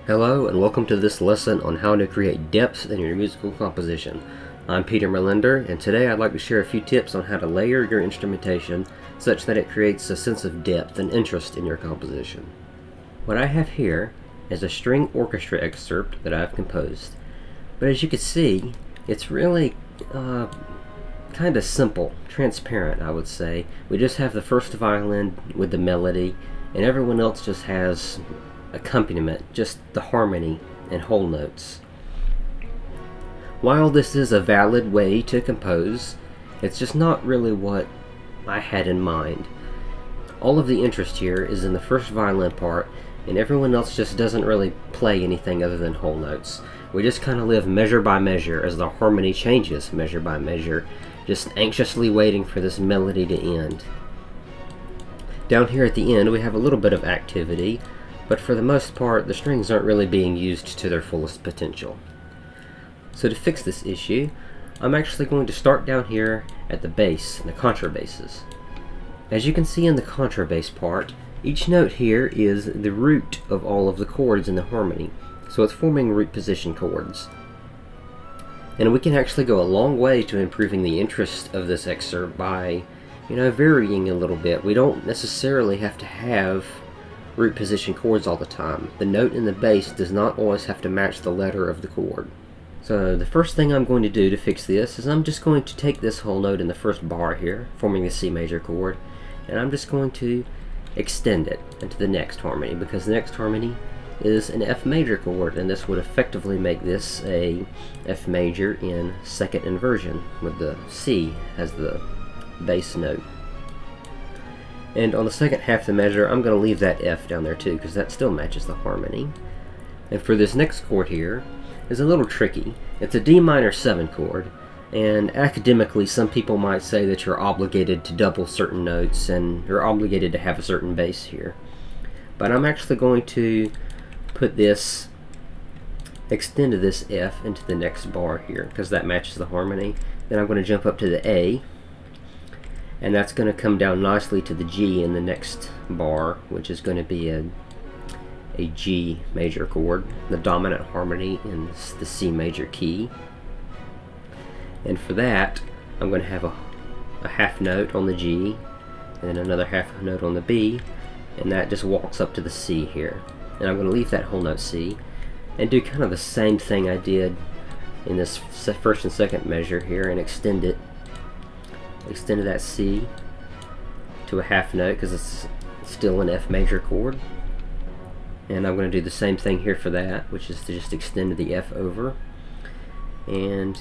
Hello and welcome to this lesson on how to create depth in your musical composition. I'm Peter Merlinder, and today I'd like to share a few tips on how to layer your instrumentation such that it creates a sense of depth and interest in your composition. What I have here is a string orchestra excerpt that I've composed, but as you can see, it's really kind of simple, transparent, I would say. We just have the first violin with the melody, and everyone else just has accompaniment, just the harmony and whole notes. While this is a valid way to compose, it's just not really what I had in mind. All of the interest here is in the first violin part, and everyone else just doesn't really play anything other than whole notes. We just kind of live measure by measure as the harmony changes measure by measure, just anxiously waiting for this melody to end. Down here at the end we have a little bit of activity, but for the most part the strings aren't really being used to their fullest potential. So to fix this issue, I'm actually going to start down here at the bass, the contrabasses. As you can see in the contrabass part, each note here is the root of all of the chords in the harmony, so it's forming root position chords. And we can actually go a long way to improving the interest of this excerpt by, varying a little bit. We don't necessarily have to have root position chords all the time. The note in the bass does not always have to match the letter of the chord. So the first thing I'm going to do to fix this is I'm just going to take this whole note in the first bar here, forming the C major chord, and I'm just going to extend it into the next harmony, because the next harmony is an F major chord, and this would effectively make this a F major in second inversion with the C as the bass note. And on the second half of the measure, I'm going to leave that F down there too, because that still matches the harmony. And for this next chord here, is a little tricky. It's a D minor 7 chord, and academically some people might say that you're obligated to double certain notes and you're obligated to have a certain bass here. But I'm actually going to put this, extend this F into the next bar here, because that matches the harmony. Then I'm going to jump up to the A, and that's going to come down nicely to the G in the next bar, which is going to be a G major chord, the dominant harmony in the C major key. And for that, I'm going to have a half note on the G, and another half note on the B, and that just walks up to the C here. And I'm going to leave that whole note C, and do kind of the same thing I did in this first and second measure here, and extend that C to a half note, because it's still an F major chord. And I'm going to do the same thing here for that, which is to just extend the F over. And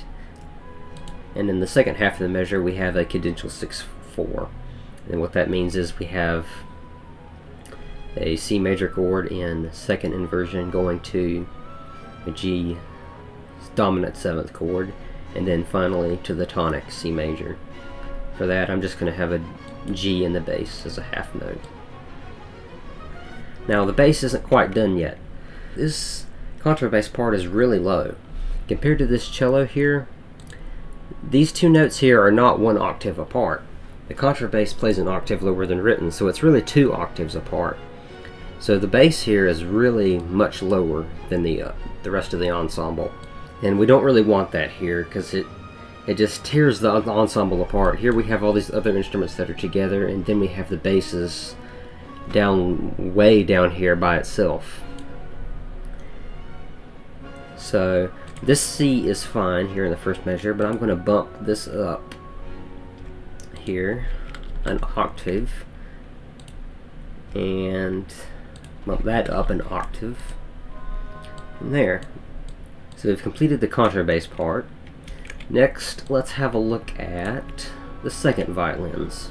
in the second half of the measure we have a cadential 6/4. And what that means is we have a C major chord in second inversion going to a G dominant 7th chord, and then finally to the tonic C major. For that, I'm just going to have a G in the bass as a half note. Now the bass isn't quite done yet. This contrabass part is really low. Compared to this cello here, these two notes here are not 1 octave apart. The contrabass plays an octave lower than written, so it's really 2 octaves apart. So the bass here is really much lower than the rest of the ensemble. And we don't really want that here, because it just tears the ensemble apart. Here we have all these other instruments that are together, and then we have the basses way down here by itself. So this C is fine here in the first measure, but I'm going to bump this up here an octave, and bump that up an octave, and there. So we've completed the contrabass part. Next, let's have a look at the second violins.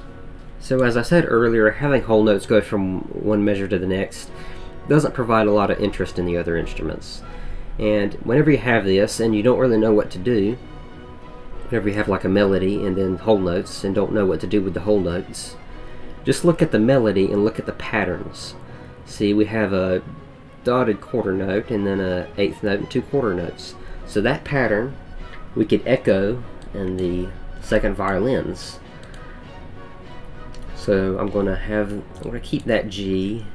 So as I said earlier, having whole notes go from one measure to the next doesn't provide a lot of interest in the other instruments. And whenever you have this and you don't really know what to do, whenever you have like a melody and then whole notes and don't know what to do with the whole notes, just look at the melody and look at the patterns. See, we have a dotted quarter note and then a 8th note and 2 quarter notes. So that pattern we could echo in the second violins. So I'm going to keep that G,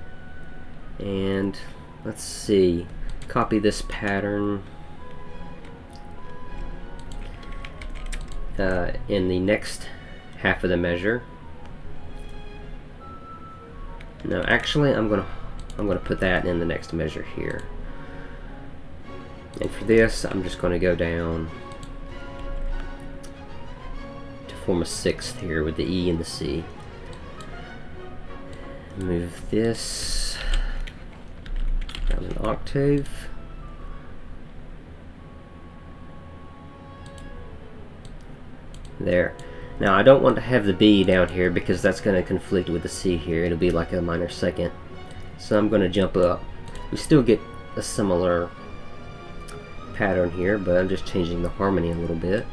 and let's see, copy this pattern in the next half of the measure. No, actually, I'm gonna put that in the next measure here. And for this, I'm just going to go down to form a sixth here with the E and the C. Move this down an octave. There. Now I don't want to have the B down here because that's going to conflict with the C here. It'll be like a minor second. So I'm going to jump up. We still get a similar pattern here, but I'm just changing the harmony a little bit.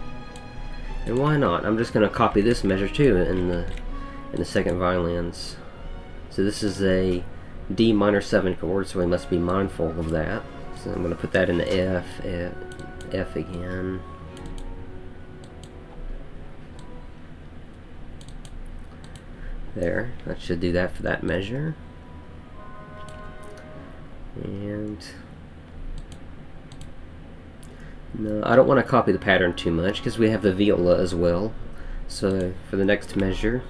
And why not? I'm just going to copy this measure too in the second violins. So this is a D minor 7 chord, so we must be mindful of that. So I'm going to put that in the F again. There, that should do that for that measure. And no, I don't want to copy the pattern too much because we have the viola as well. So for the next measure,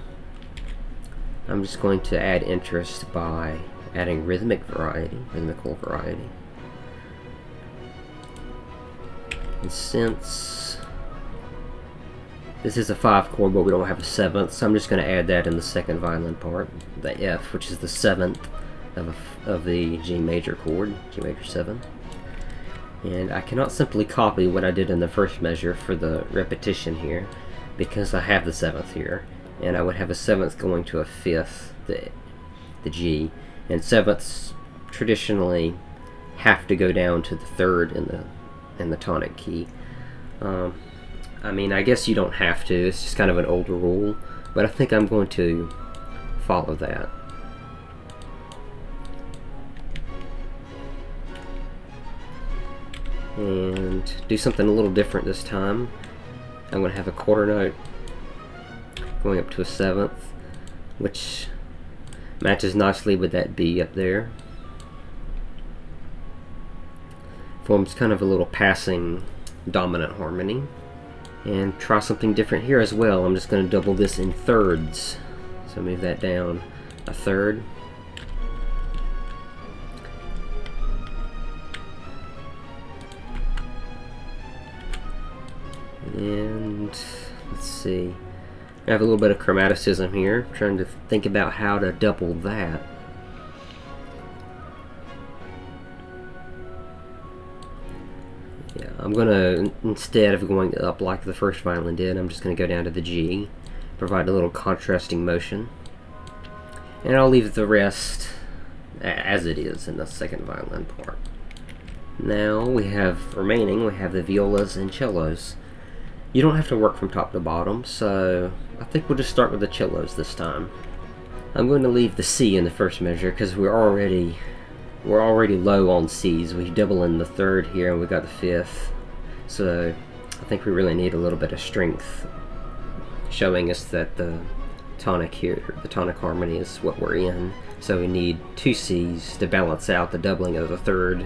I'm just going to add interest by adding rhythmical variety. And since this is a 5 chord, but we don't have a 7th, so I'm just going to add that in the second violin part, the F, which is the 7th of the G major chord, G major 7. And I cannot simply copy what I did in the first measure for the repetition here, because I have the 7th here, and I would have a 7th going to a 5th, the G, and 7ths traditionally have to go down to the 3rd in the tonic key. I mean, I guess you don't have to, it's just kind of an older rule, but I think I'm going to follow that. And do something a little different this time. I'm going to have a quarter note going up to a 7th, which matches nicely with that B up there. Forms kind of a little passing dominant harmony. And try something different here as well. I'm just going to double this in thirds. So move that down a third. And let's see, I have a little bit of chromaticism here, trying to think about how to double that. Yeah, I'm gonna, instead of going up like the first violin did, I'm just gonna go down to the G, provide a little contrasting motion, and I'll leave the rest as it is in the second violin part. Now we have the violas and cellos. You don't have to work from top to bottom, so I think we'll just start with the cellos this time. I'm going to leave the C in the first measure because we're already low on C's. We double in the 3rd here and we got the 5th. So I think we really need a little bit of strength, showing us that the tonic here, the tonic harmony is what we're in. So we need 2 C's to balance out the doubling of the 3rd.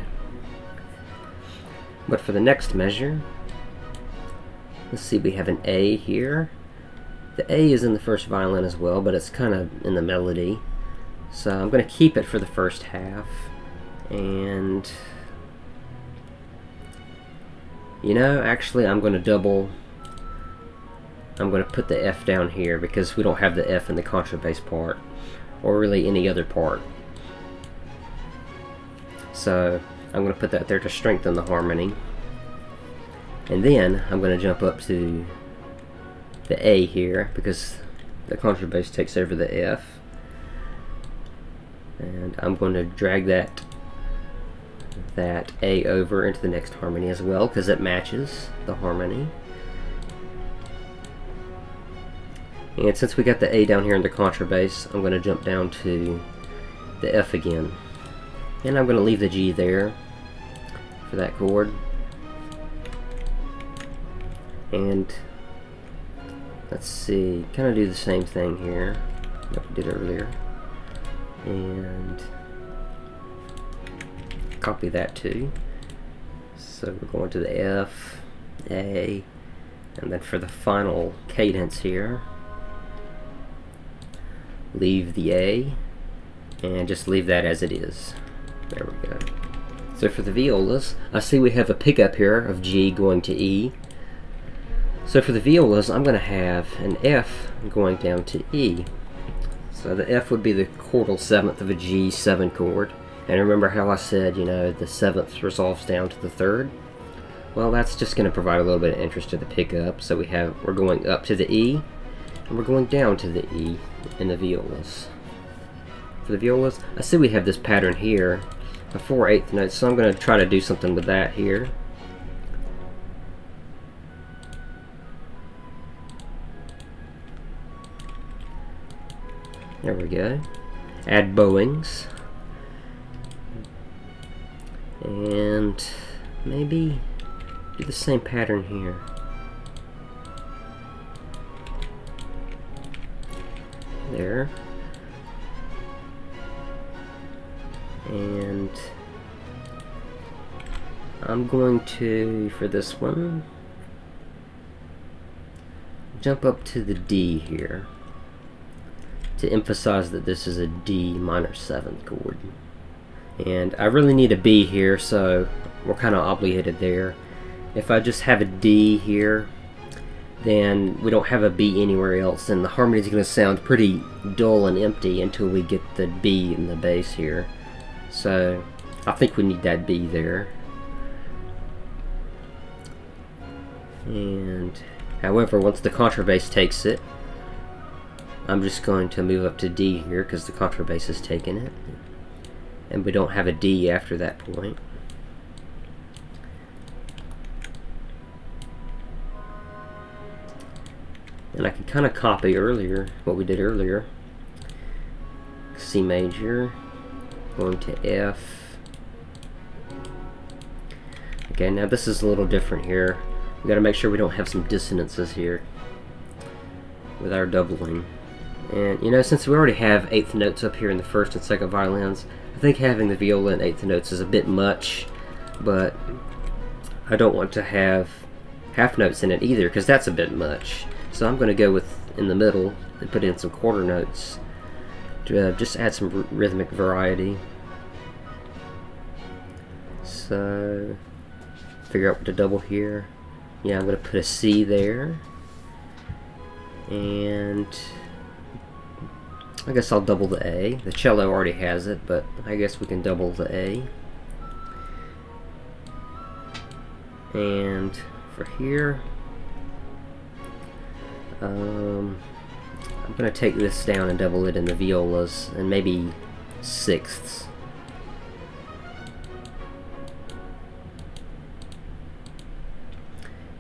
But for the next measure, let's see, we have an A here. The A is in the first violin as well, but it's kind of in the melody. So I'm going to keep it for the first half. And, you know, actually I'm going to put the F down here because we don't have the F in the contrabass part, or really any other part. So I'm going to put that there to strengthen the harmony. And then I'm going to jump up to the A here because the contrabass takes over the F. And I'm going to drag that A over into the next harmony as well because it matches the harmony. And since we got the A down here in the contrabass, I'm going to jump down to the F again. And I'm going to leave the G there for that chord. And let's see, kind of do the same thing here that we did earlier. And copy that too. So we're going to the F, A, and then for the final cadence here, leave the A, and just leave that as it is. There we go. So for the violas, I see we have a pickup here of G going to E. So for the violas, I'm going to have an F going down to E. So the F would be the chordal seventh of a G7 chord. And remember how I said, you know, the seventh resolves down to the third? Well, that's just going to provide a little bit of interest to the pickup. So we're going up to the E, and we're going down to the E in the violas. For the violas, I see we have this pattern here of 4/8 notes, so I'm going to try to do something with that here. There we go. Add bowings. And maybe do the same pattern here. There. And I'm going to, for this one, jump up to the D here to emphasize that this is a D minor 7th chord. And I really need a B here, so we're kind of obligated there. If I just have a D here, then we don't have a B anywhere else, and the harmony is going to sound pretty dull and empty until we get the B in the bass here. So I think we need that B there. And however, once the contrabass takes it, I'm just going to move up to D here because the contrabass has taken it. And we don't have a D after that point. And I can kind of copy earlier, what we did earlier. C major, going to F. Okay, now this is a little different here. We got to make sure we don't have some dissonances here with our doubling. And you know, since we already have 8th notes up here in the first and second violins, I think having the viola in 8th notes is a bit much, but I don't want to have half notes in it either, because that's a bit much. So I'm going to go with in the middle and put in some quarter notes to just add some rhythmic variety. So figure out what to double here. Yeah, I'm going to put a C there, and I guess I'll double the A. The cello already has it, but I guess we can double the A. And for here, I'm going to take this down and double it in the violas, and maybe sixths.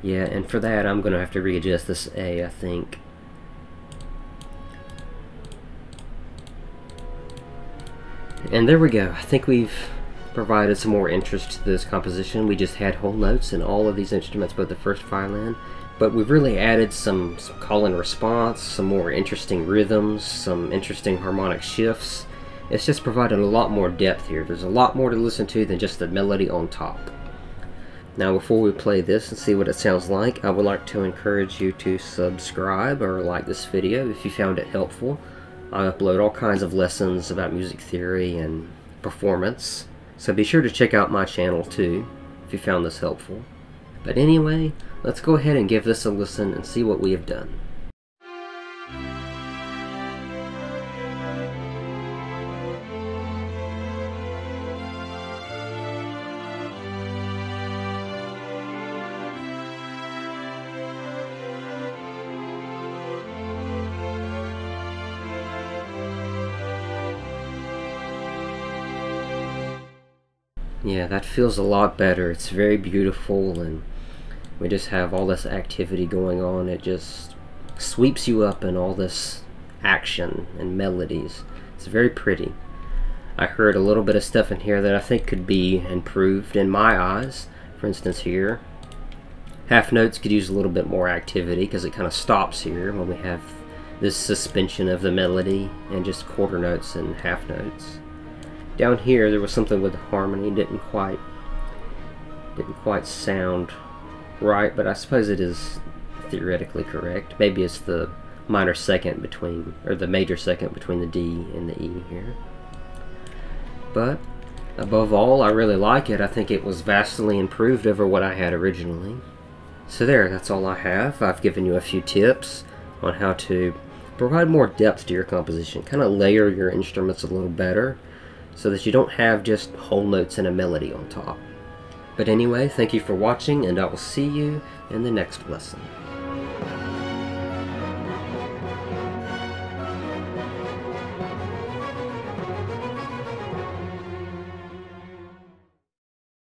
Yeah, and for that I'm going to have to readjust this A, I think. And there we go. I think we've provided some more interest to this composition. We just had whole notes in all of these instruments, but the first violin. But we've really added some call and response, some more interesting rhythms, some interesting harmonic shifts. It's just provided a lot more depth here. There's a lot more to listen to than just the melody on top. Now before we play this and see what it sounds like, I would like to encourage you to subscribe or like this video if you found it helpful. I upload all kinds of lessons about music theory and performance, so be sure to check out my channel too if you found this helpful. But anyway, let's go ahead and give this a listen and see what we have done. Yeah, that feels a lot better. It's very beautiful, and we just have all this activity going on. It just sweeps you up in all this action and melodies. It's very pretty. I heard a little bit of stuff in here that I think could be improved in my eyes. For instance here, half notes could use a little bit more activity because it kind of stops here when we have this suspension of the melody and just quarter notes and half notes. Down here there was something with the harmony, didn't quite didn't quite sound right, but I suppose it is theoretically correct. Maybe it's the minor second between, or the major second between the D and the E here. But above all, I really like it. I think it was vastly improved over what I had originally. So there, that's all I have. I've given you a few tips on how to provide more depth to your composition, kind of layer your instruments a little better so that you don't have just whole notes and a melody on top. But anyway, thank you for watching, and I will see you in the next lesson.